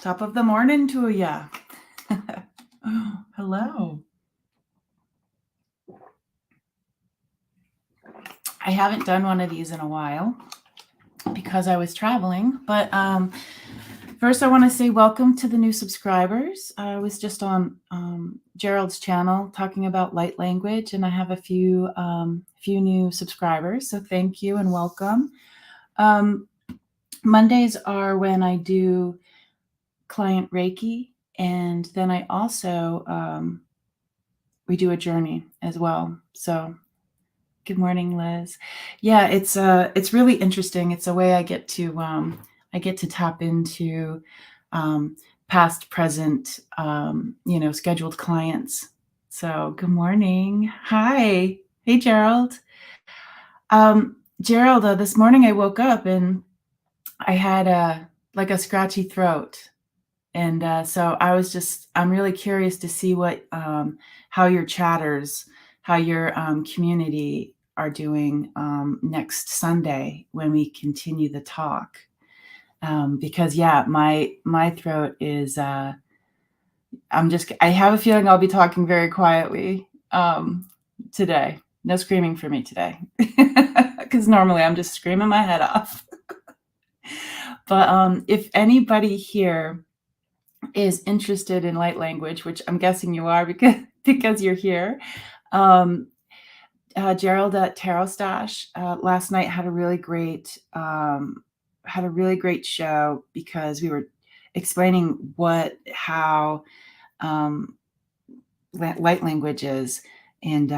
Top of the morning to ya. Hello. I haven't done one of these in a while because I was traveling, but first I want to say welcome to the new subscribers. I was just on Gerald's channel talking about light language, and I have a few new subscribers, so thank you and welcome. Mondays are when I do client Reiki, and then I also we do a journey as well. So good morning, Liz. Yeah, it's really interesting. It's a way I get to tap into past, present, scheduled clients. So good morning. Hi. Hey, Gerald. Gerald, this morning I woke up and I had a scratchy throat. And so I'm really curious to see how your chatters, how your community are doing next Sunday when we continue the talk. Because yeah, my throat is, I have a feeling I'll be talking very quietly today. No screaming for me today. Because normally I'm just screaming my head off. But if anybody here is interested in light language, which I'm guessing you are because you're here. Gerald at Tarot Stash last night had a really great show because we were explaining how light language is, and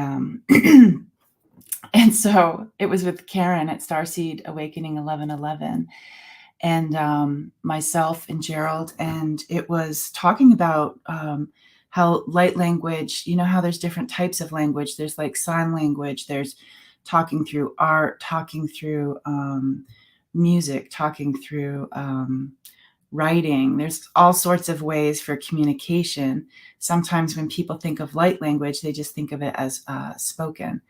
and so it was with Karen at Starseed Awakening 1111. And myself and Gerald, and it was talking about how light language, how there's different types of language. There's like sign language, there's talking through art, talking through music, talking through writing. There's all sorts of ways for communication. Sometimes when people think of light language, they just think of it as spoken.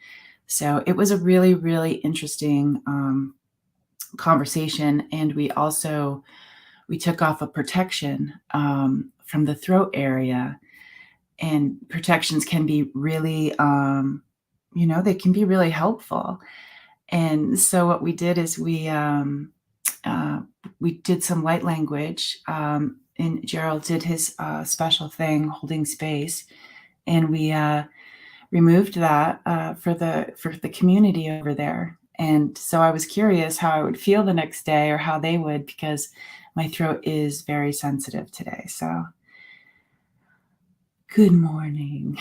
So it was a really, really interesting conversation, and we took off a protection from the throat area, and protections can be really they can be really helpful. And so what we did is we did some light language, and Gerald did his special thing, holding space, and we removed that for the community over there. And so I was curious how I would feel the next day, or how they would, because my throat is very sensitive today. So good morning.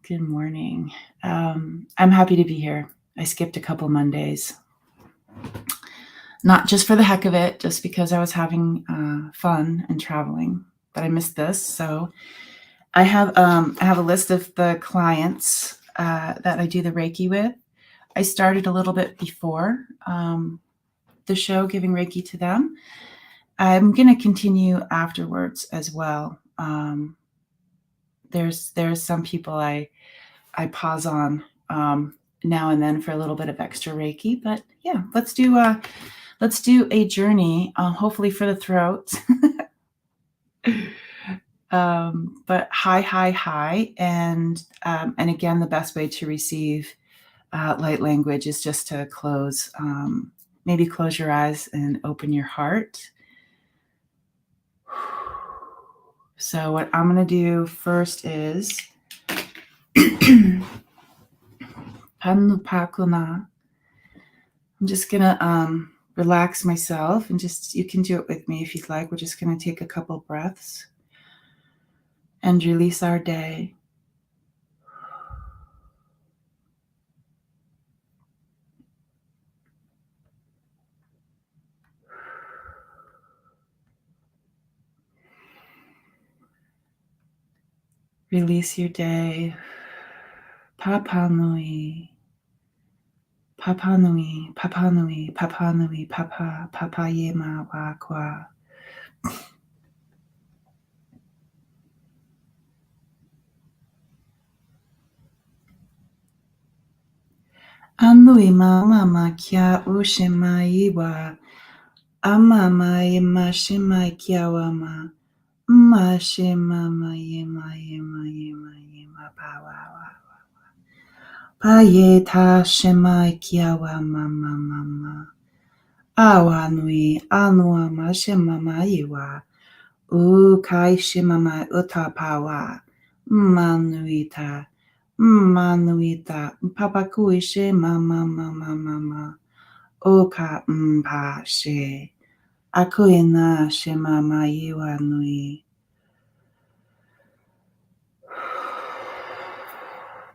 Good morning. I'm happy to be here. I skipped a couple Mondays, not just for the heck of it, just because I was having fun and traveling, but I missed this. So I have a list of the clients that I do the Reiki with. I started a little bit before the show, giving Reiki to them. I'm going to continue afterwards as well. There's some people I pause on now and then for a little bit of extra Reiki, but yeah, let's do a journey, hopefully for the throat. But hi, and again, the best way to receive light language is just to maybe close your eyes and open your heart. So what I'm going to do first is Panupakuna. I'm just going to relax myself, and you can do it with me if you'd like. We're just going to take a couple breaths and release our day. Release your day. Papa Nui. Papa Nui, Papa Nui, Papa Nui, Papa, Papa Yema Wakwa. Anui mama kia ushima iwa. Amama ima shima kia wama. Ma shema ma ye ma ye ma ye ma ye ma pa wa wa. Pa ye ta shema kia wa ma ma ma ma. Awa nui anua ma shema ma ye wa. U kai shema ma uta pa wa. Manuita. Manuita. Papa kui shema ma ma ma ma ma. Oka mpa she. Akuina shema ma ye wa nui.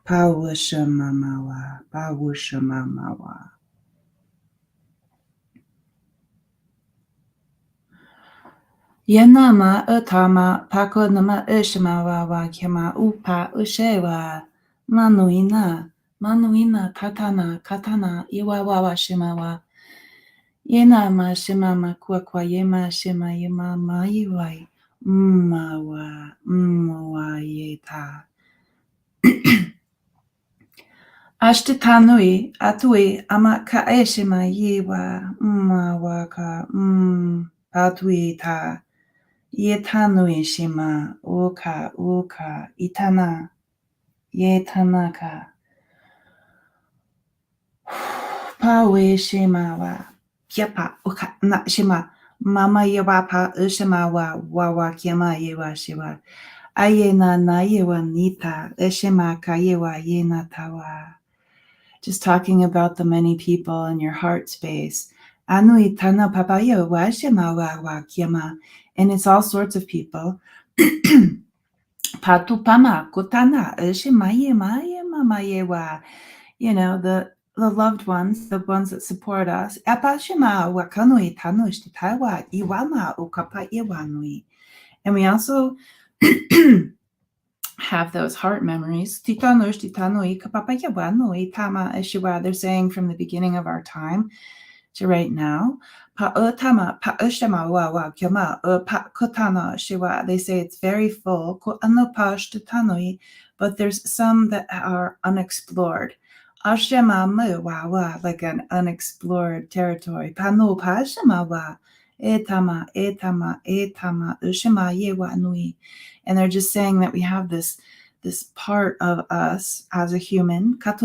Pawusha mamawa, pawusha mamawa. Yanama utama pakonama ushamawa wa kema upa ushewa. Manuina, manuina katana, katana, iwawawa shimawa. Yenama shimama kwa yema shima yema maiwai. Mmawa, mmawa yeta. Ashtitanui, atui, ama kaeshima yewa, waka, atui ta, yetanui shima, uka, itana, yetanaka, pawe shima wa, yepa, uka, na shima, mama yewa pa ushima wa, wawa kiama yewa shiwa, ayena na yewa nita, eshima ka yewa yena tawa. Just talking about the many people in your heart space. Anui tana papayo wa shema wa kiama. And it's all sorts of people. Patu pama kotana shemaye maye mamaye wa. You know, the loved ones, the ones that support us. Apa shema wa kanui tanush taiwa iwama ukapa iwanui. And we also have those heart memories. They're saying from the beginning of our time to right now. They say it's very full, but there's some that are unexplored. Like an unexplored territory. And they're just saying that we have this part of us as a human of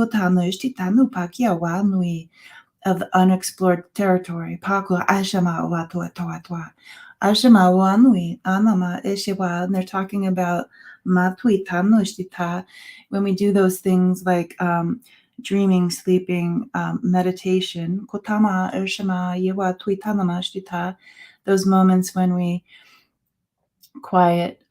the unexplored territory. And they're talking about when we do those things like dreaming, sleeping, meditation. Those moments when we quiet.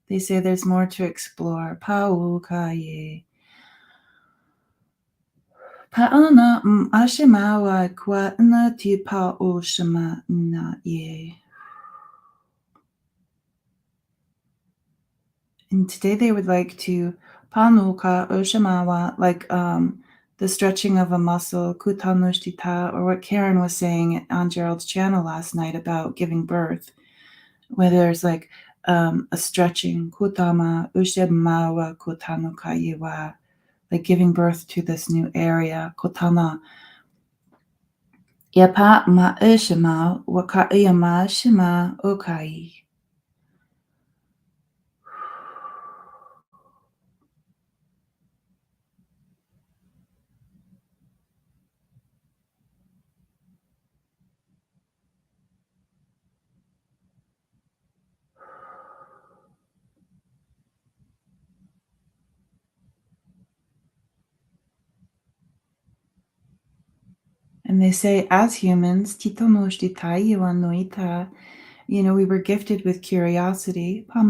They say there's more to explore. Paana ashimawa kwa na tipa oshima na ye. And today they would like to panuka oshimawa, like the stretching of a muscle, kutanoshtita, or what Karen was saying on Gerald's channel last night about giving birth, where there's like a stretching, kutama ushemawa kutanukayiwa, like giving birth to this new area, kutana. Yapa ma ushima wakayama shima okai. And they say, as humans, you know, we were gifted with curiosity. They're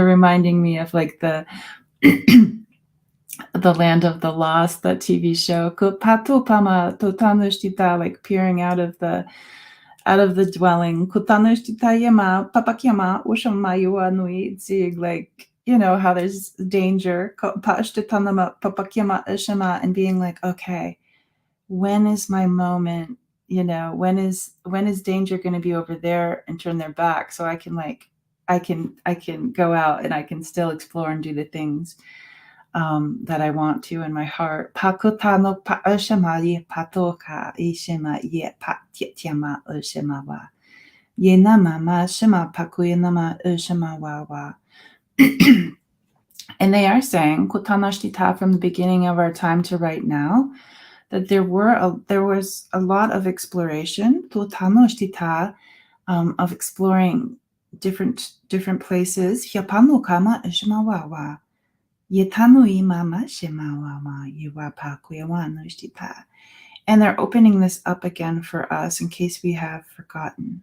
reminding me of like the the Land of the Lost, that TV show. Like peering out of the dwelling. Like, you know, how there's danger. And being like, okay, when is my moment? when is danger going to be over there and turn their back so I can go out and I can still explore and do the things that I want to in my heart. Pakutano pa oshamaye patoka ishema ye patiama oshemawa. Yena mama shema pakuyenama oshemawawa. And they are saying, Kutanashtita, from the beginning of our time to right now, that there was a lot of exploration, Tutanashtita, of exploring different places. Hyapanu kama oshemawawa. And they're opening this up again for us in case we have forgotten.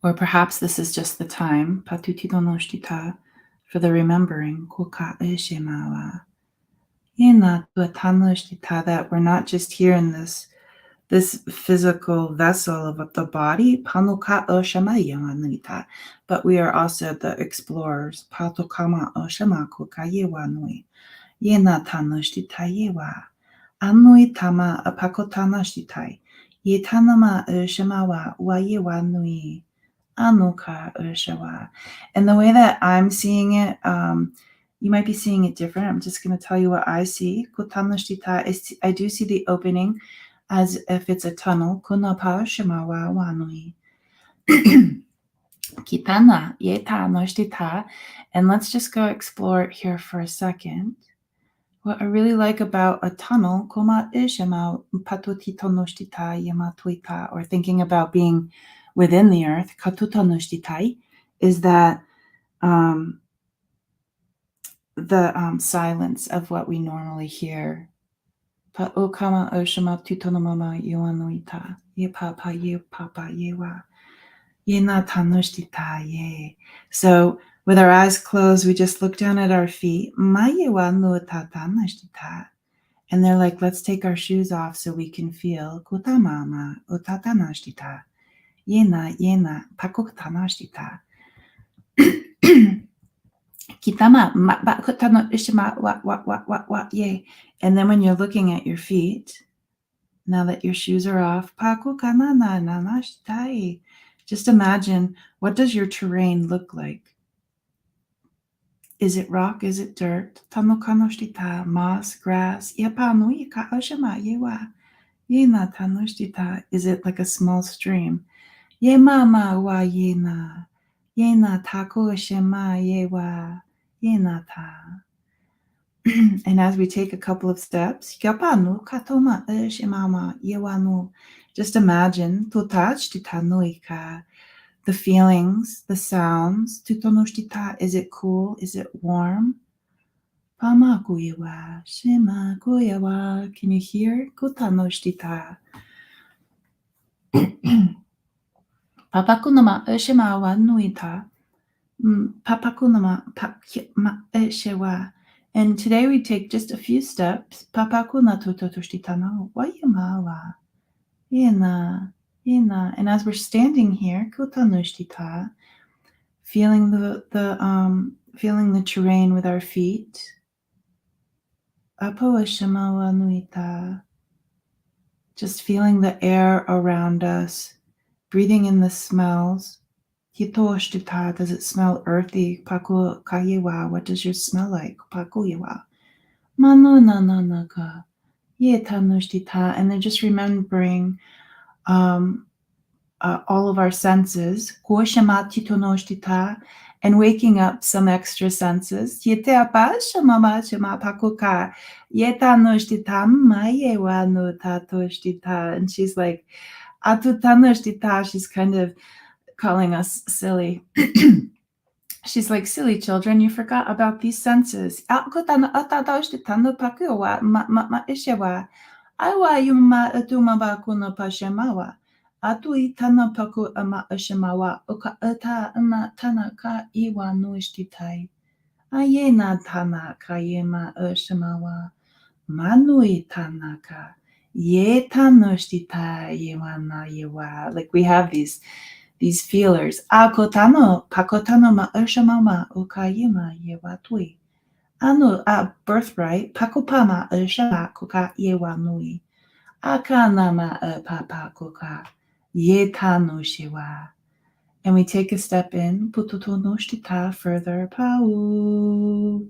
Or perhaps this is just the time, for the remembering, that we're not just here in this physical vessel of the body, but we are also the explorers. Anui tama apakotanashtitai. Yetanama ushamawa wayewanui. Anuka ushawa. And the way that I'm seeing it, you might be seeing it different. I'm just going to tell you what I see. Kutanashtita, I do see the opening as if it's a tunnel. Kunapa shamawa wanui. Kitana yeta noshtita. And let's just go explore it here for a second. What I really like about a tunnel, koma ishema patutito noshtita yamatuita, or thinking about being within the earth, katuta noshtitai, is that the silence of what we normally hear. Pa okama oshama tutonomama yuanuita, ye papa yewa, ye na tanoshtita ye. So with our eyes closed, we just look down at our feet. Ma yewa nu tatanashtita. And they're like, let's take our shoes off so we can feel kutamama utatanashtita. Yena pakutanashtita. Kitama bakutano ishima wa ye. And then when you're looking at your feet, now that your shoes are off, pakukanana nanashtai. Just imagine, what does your terrain look like? Is it rock? Is it dirt? Tanokanoshita, moss, grass. Yapanui ka oshima yewa. Yena tanoshtita. Is it like a small stream? Ye mama wa yena. Yena tako shema yewa. Yena ta. And as we take a couple of steps, yapanu katoma shemama yewanu. Just imagine tutachitanoika. The feelings, the sounds. Tutonoshtita. Is it cool? Is it warm? Pama kuyewa. Shema kuyewa. Can you hear? Kutanoshtita. Papakunama shema wa nuita. Papakunama shewa. And today we take just a few steps. Papakuna tutotoshtitano wayamawa. Yena. And as we're standing here, kutanoshtita, feeling the terrain with our feet. Apo shema nuita. Just feeling the air around us. Breathing in the smells. Hitoshtita, does it smell earthy? Paku kayewa, what does yours smell like? Pakuyewa. Manu nananaga. Yetanoshtita. And then just remembering all of our senses. Kuoshamatitonoshtita. And waking up some extra senses. Yeteapa shamama shama pakuka. Yetanoshtita mayewa no tatoshtita. And she's like, Atutanoshtita, she's kind of calling us silly. She's like, silly children, you forgot about these senses. Manui tanaka. Like we have these feelers. Akotano, pakotano ma ushamama ukayima yewatui. Anu a birthright, pakopama ushama kuka yewanui. Akanama papakuka. Yetano shiwa. And we take a step in. Pututonoshtita further. Pau.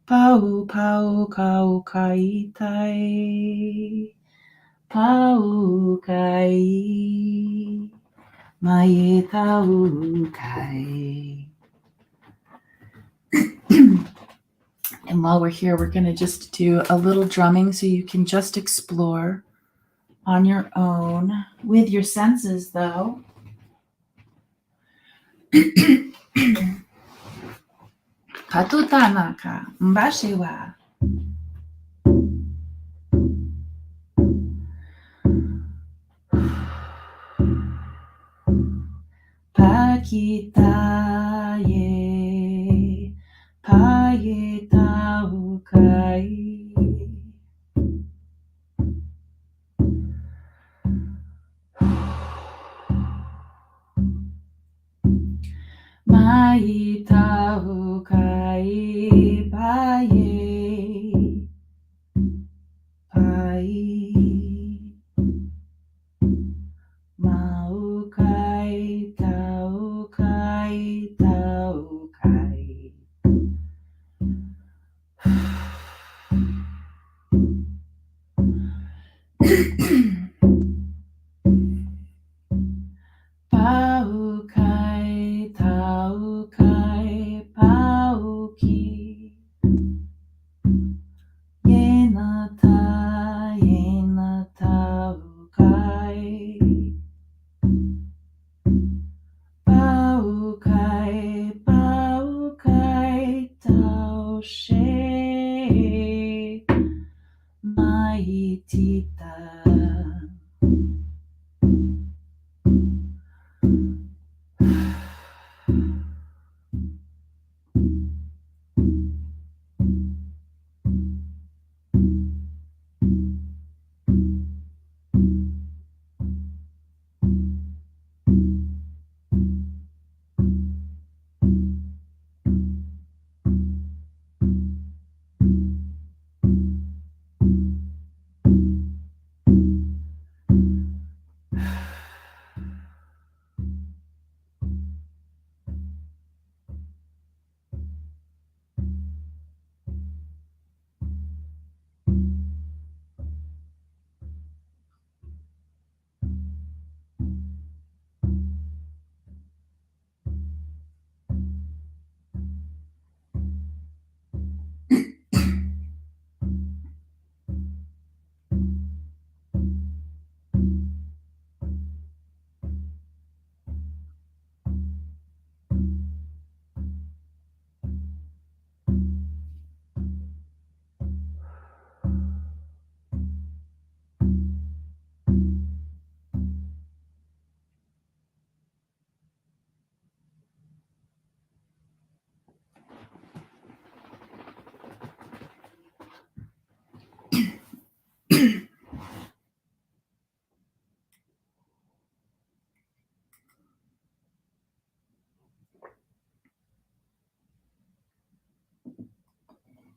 Pau, pau, kau, kaitai. Pau, kai. Maye tau, kai. And while we're here, we're going to just do a little drumming so you can just explore on your own with your senses, though. Patutanaka, mbashiwa. Pakitaye, payetaukai. Maitaukai, paye, paye. Maukai, taukai, taukai. Paukai, taukai, pauki. Yenata, yenataukai. Paukai, paukai, taushe. Maitita.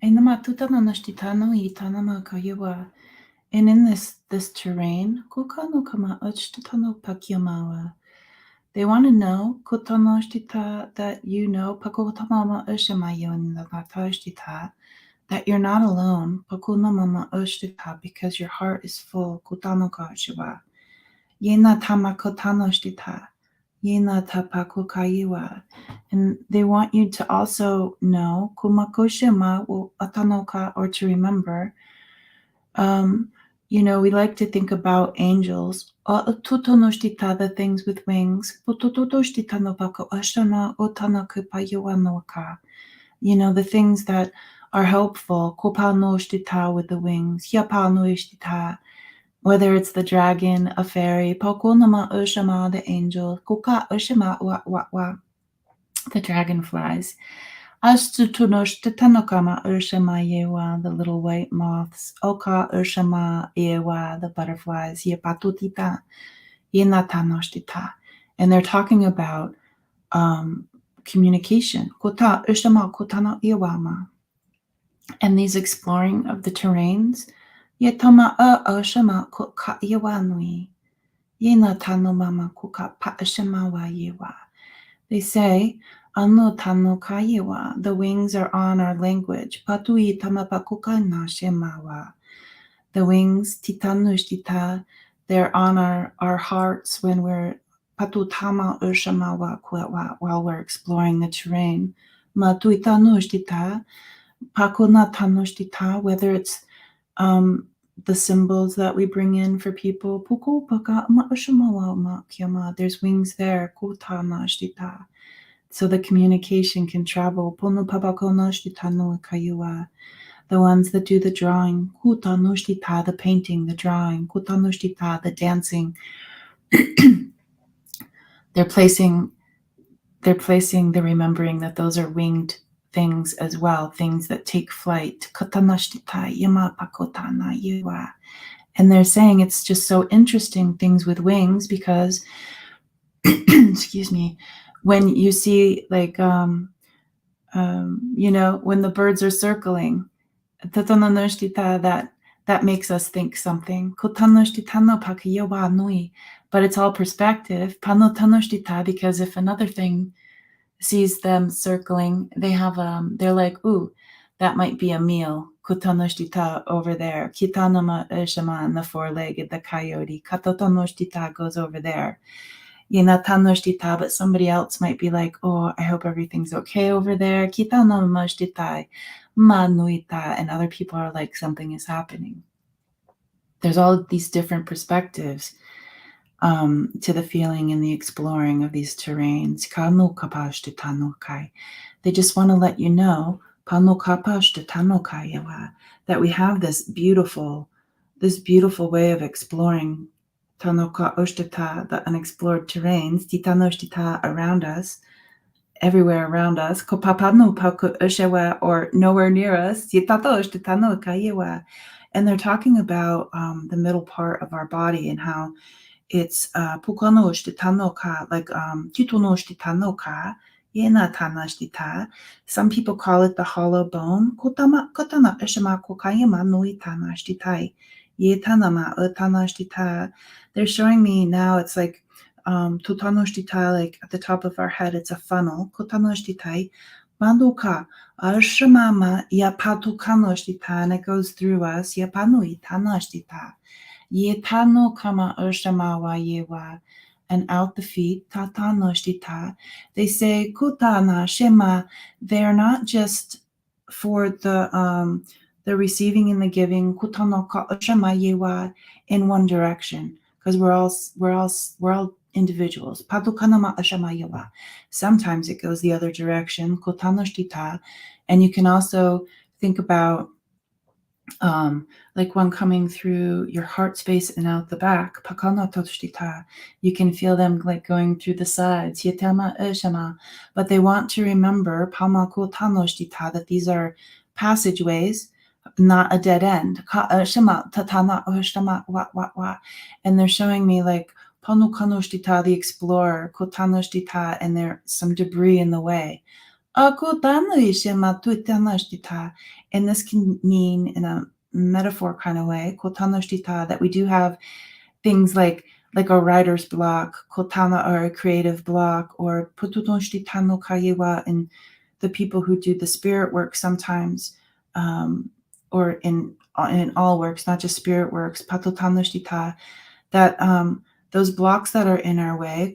Ainama tutano nashtitano itanama kayewa. And in this terrain, kukano kama uchtatano pakyamawa. They want to know kotanoshtita that you know pakotamama ushamayo and natashtita that you're not alone pakunamama ushtita because your heart is full kutanoka shiva. Yena tama kotanoshtita. Yena tapakukayiwa. And they want you to also know kumakoshima atanoka or to remember. We like to think about angels. Tutonoshtita, the things with wings. Putototoshitita no bako ashana otanaku payuanoka. The things that are helpful. Kopanoshitita with the wings. Yapanoishtita, whether it's the dragon, a fairy. Pakonama ushama, the angel. Koka ushama wa, the dragonflies. Astutunoshtitanokama urshama yewa, the little white moths. Oka urshama yewa, the butterflies. Yepatutita, yenatanoshtita. And they're talking about communication. Kota urshama kotano yewama. And these exploring of the terrains, Yetama shama kuka yawanui. Yena tano mama kuka pa shama wa yewa. They say, Anu tano kayewa, the wings are on our language. Patui tamapakuka na shemawa. The wings, titanush, they're on our hearts when we're patutama ushamawa kuewa, while we're exploring the terrain. Matuitanush, pakuna tanush, whether it's the symbols that we bring in for people. Puku paka ma ushamawa ma kiama. There's wings there. Kutanash, so the communication can travel. Pono papakonosh no kayua. The ones that do the drawing, kutanoshtita, the painting, the drawing, kutanoshtita, the dancing. they're placing the remembering that those are winged things as well, things that take flight. Katanashtita yama pakotana yua. And they're saying it's just so interesting, things with wings, because excuse me, when you see like when the birds are circling, that makes us think something. But it's all perspective. Because if another thing sees them circling, they're like, ooh, that might be a meal. Over there. Kitanama and the four-legged, the coyote. Katotonoshtita goes over there. But somebody else might be like, oh, I hope everything's okay over there. And other people are like, something is happening. There's all of these different perspectives to the feeling and the exploring of these terrains. They just want to let you know that we have this beautiful way of exploring Tanoka Oshtata, the unexplored terrains, Titanoshtita around us, everywhere around us, Kopapano Paku Oshewa, or nowhere near us, Titatoshtatano Kayewa. And they're talking about the middle part of our body and how it's Pukanoshtatanoka, like Titonoshtitanoka, Yena Tanashtita. Some people call it the hollow bone. Kotama Kotana Eshama Kokayama Nui Tanashtitai. Yetanama Utanashtita. They're showing me now it's like Tutanoshtita, like at the top of our head, it's a funnel. Kotanoshtita. Manduka Ashamama Yapatukanoshtita, and it goes through us. Yapanui Tanashtita. Yetano kama ushamawa yewa, and out the feet, tatanoshtita. They say kutana shema. They're not just for the receiving and the giving, kutano ka ushama yewa, in one direction, because we're all individuals. Patukanama ushama yewa. Sometimes it goes the other direction, kutanoshtita, and you can also think about like one coming through your heart space and out the back. You can feel them like going through the sides. But they want to remember that these are passageways, not a dead end. And they're showing me like the explorer, and there's some debris in the way. And this can mean in a metaphor kind of way, that we do have things like a writer's block, or a creative block, or and the people who do the spirit work sometimes, or in all works, not just spirit works, that those blocks that are in our way,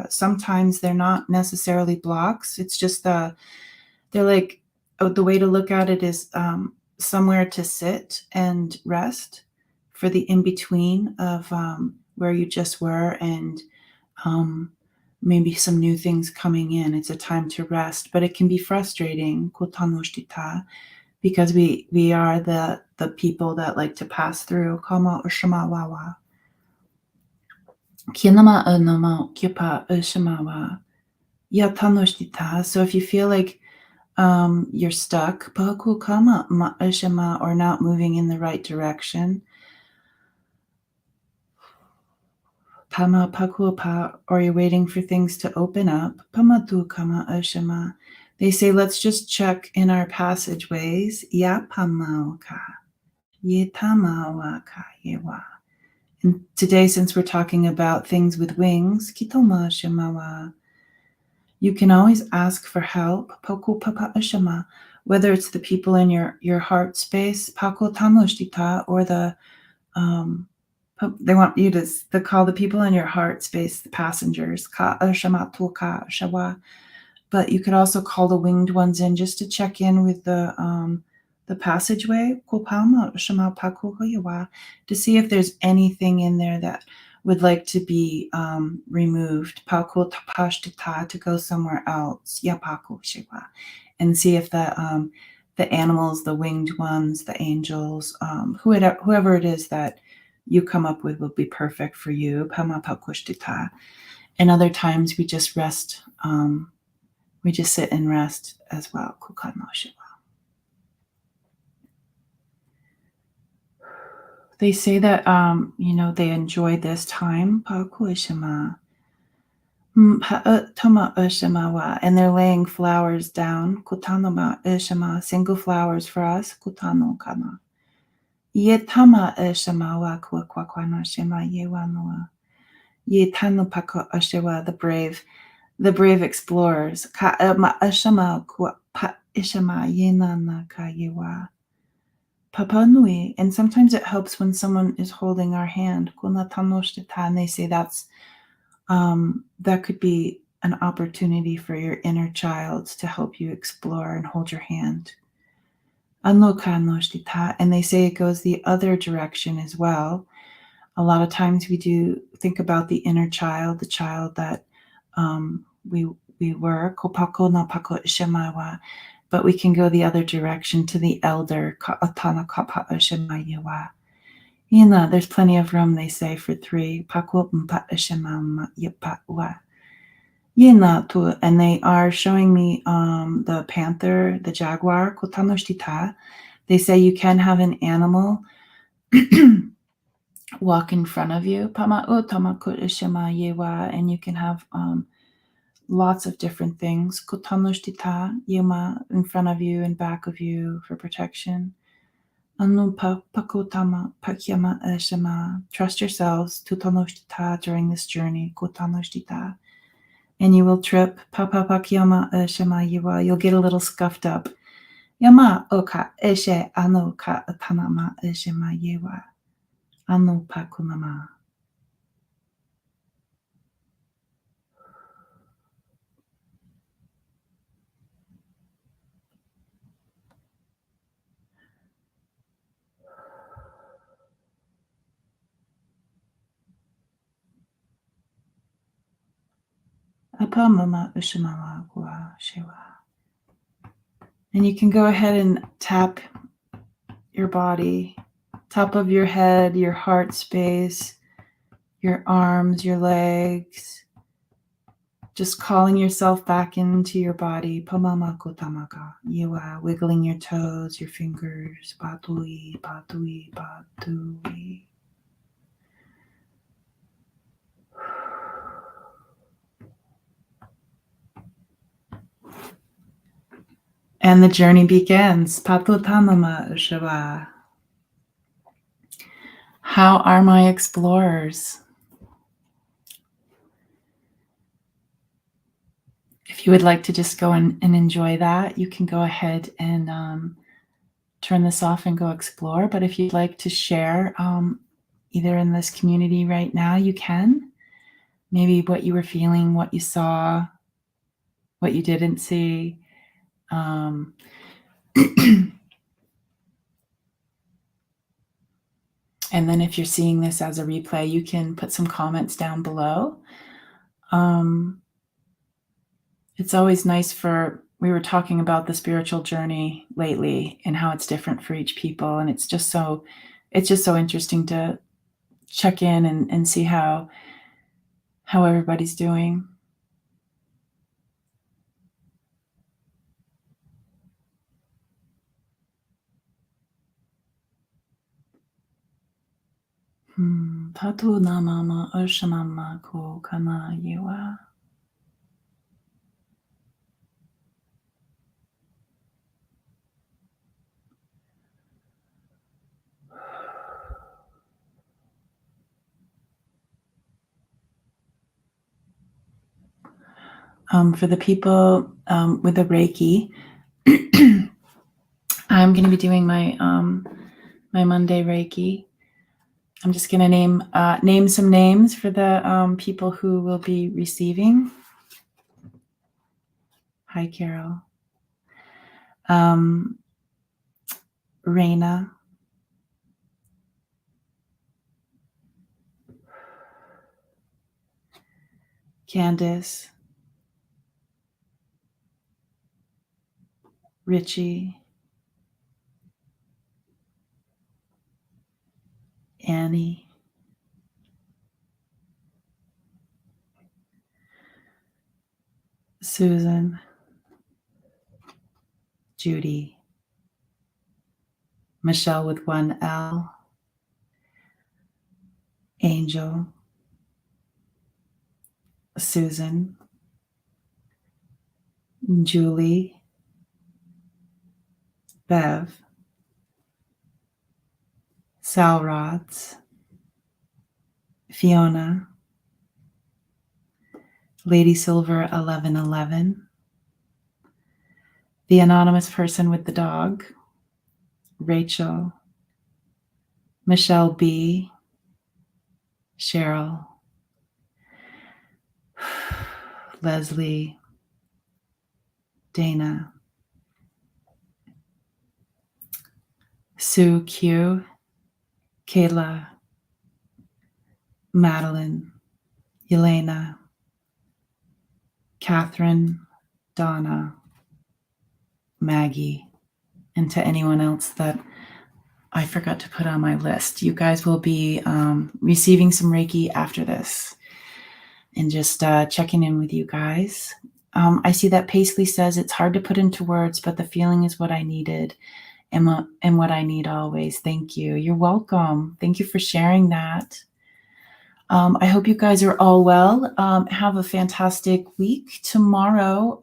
sometimes they're not necessarily blocks. It's just they're like, the way to look at it is somewhere to sit and rest for the in-between of where you just were and maybe some new things coming in. It's a time to rest, but it can be frustrating, because we are the people that like to pass through. So if you feel like you're stuck, or not moving in the right direction, or you're waiting for things to open up, they say let's just check in our passageways. Yetama ka yewa. And today, since we're talking about things with wings, kitoma shimawa, you can always ask for help, poku papa ashama, whether it's the people in your heart space, pako tanoshtita, or they want you to call the people in your heart space the passengers, ka ashama toka shawa. But you could also call the winged ones in just to check in with the passageway, kopama shama paku hoyawa, to see if there's anything in there that would like to be removed, paku tapashtita, to go somewhere else, yapaku shiwa, and see if the animals, the winged ones, the angels, whoever it is that you come up with will be perfect for you. Pama pakushtita. And other times we just rest. We just sit and rest as well. Kukano shiwa. They say that they enjoy this time. Pakuishima. Toma ushamawa. And they're laying flowers down. Kutanoma ushama. Single flowers for us. Kutano kama. Yetama ushamawa kuakwakwana shima yewanoa. Yetano pako ushewa. The brave explorers. Ka ashama kua pa ishama yenana ka yewa. Papa Nui, and sometimes it helps when someone is holding our hand. And they say that could be an opportunity for your inner child to help you explore and hold your hand. And they say it goes the other direction as well. A lot of times we do think about the inner child, the child that we were, kopako na pako ishamawa. But we can go the other direction to the elder. There's plenty of room, they say, for three. And they are showing me the panther, the jaguar. They say you can have an animal walk in front of you. And you can have lots of different things. In front of you and back of you for protection. Trust yourselves during this journey. And you will trip. You'll get a little scuffed up. Yama oka eshe anoka atanama eshema yewa. Anu pakunama. Apamama ushamawa gua shewa. And you can go ahead and tap your body, top of your head, your heart space, your arms, your legs. Just calling yourself back into your body. Pamama kotamaka. Yewa, wiggling your toes, your fingers. Batui, batui, batui. And the journey begins. Patutamama ushava. How are my explorers? If you would like to just go and enjoy that, you can go ahead and turn this off and go explore. But if you'd like to share, either in this community right now, you can. Maybe what you were feeling, what you saw, what you didn't see. And then if you're seeing this as a replay, you can put some comments down below. It's always nice we were talking about the spiritual journey lately and how it's different for each people. And it's just so interesting to check in and see how everybody's doing. Tatu namama ushamama ko kana yewa. For the people with the Reiki, I'm going to be doing my my Monday Reiki. I'm just going to name some names for the people who will be receiving. Hi, Carol. Raina. Candace. Richie. Annie. Susan. Judy. Michelle with one L. Angel. Susan. Julie. Bev. Sal Rods. Fiona. Lady Silver 1111. The anonymous person with the dog. Rachel. Michelle B. Cheryl. Leslie. Dana. Sue Q. Kayla. Madeline. Elena. Catherine. Donna. Maggie. And to anyone else that I forgot to put on my list, you guys will be receiving some Reiki after this. And just checking in with you guys. I see that Paisley says it's hard to put into words, but the feeling is what I needed and what I need always. Thank you. You're welcome. Thank you for sharing that. I hope you guys are all well. Have a fantastic week. Tomorrow,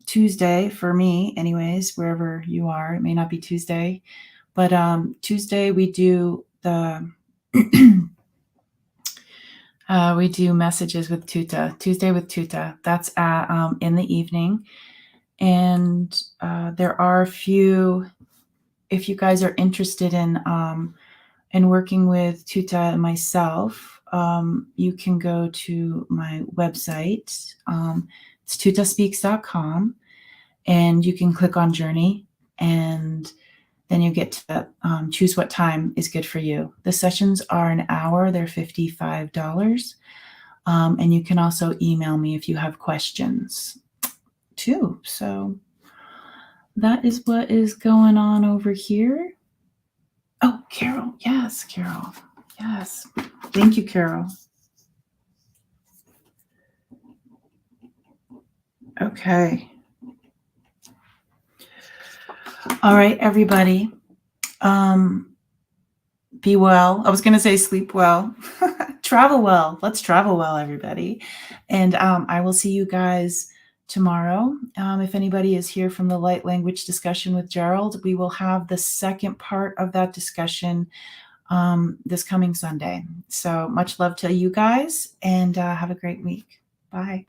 Tuesday, for me anyways, wherever you are, it may not be Tuesday, but Tuesday we do the we do messages with Tutah, Tuesday with Tutah. That's at in the evening. And there are a few, if you guys are interested in working with Tutah and myself, you can go to my website. It's tutahspeaks.com, and you can click on Journey, and then you get to choose what time is good for you. The sessions are an hour. They're $55. And you can also email me if you have questions too. So that is what is going on over here. Oh, Carol. Yes, Carol. Yes. Thank you, Carol. Okay. All right, everybody. Be well. I was going to say sleep well. Travel well. Let's travel well, everybody. And I will see you guys tomorrow. If anybody is here from the light language discussion with Gerald, we will have the second part of that discussion this coming Sunday. So much love to you guys, and have a great week. Bye.